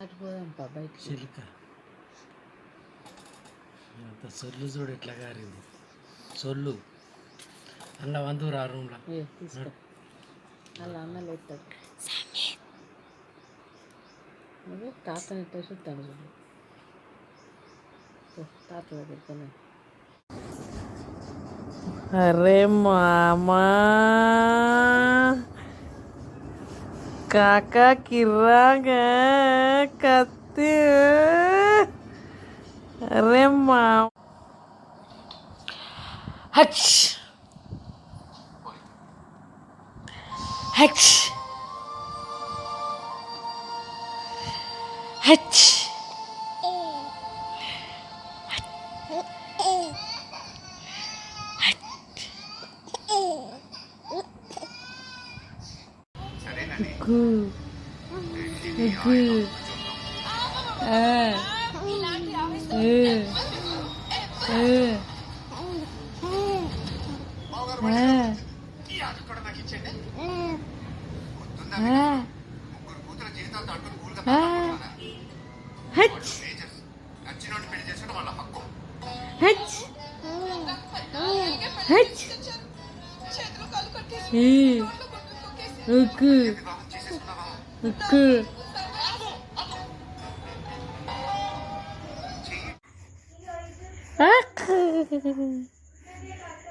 చిలుక అంత సొల్లు చూడు ఎట్లా గారింది సొల్లు అలా వందూరు ఆ రూమ్లో అలా అన్నలు ఎత్తాడు నువ్వు తాతని ఎట్లా చూస్తాను చూడు తాత దగ్గర అరే మామా కాకా కిర్రాగా కత్తి అరే మా హచ్ హచ్ హచ్ గు గు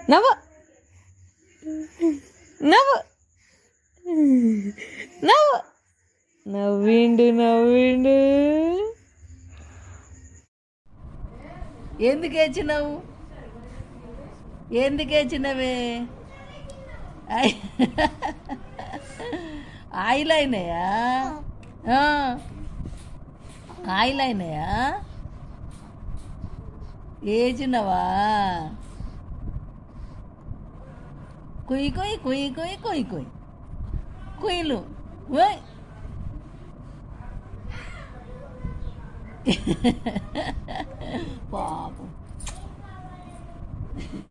నవ్వు నవ్వు నవ్వు నవ్విండు నవ్విండు ఎందుకు ఏచినావు ఎందుకు ఏచినవే ఆయిల్ అయినాయా ఆయిల్ అయినాయా ఏచినవా కొయ్యి కొయ్యి కొయ్యి కొయ్యి కొయ్యి కొయ్యి కొయ్యలు ఓయ్ పాపం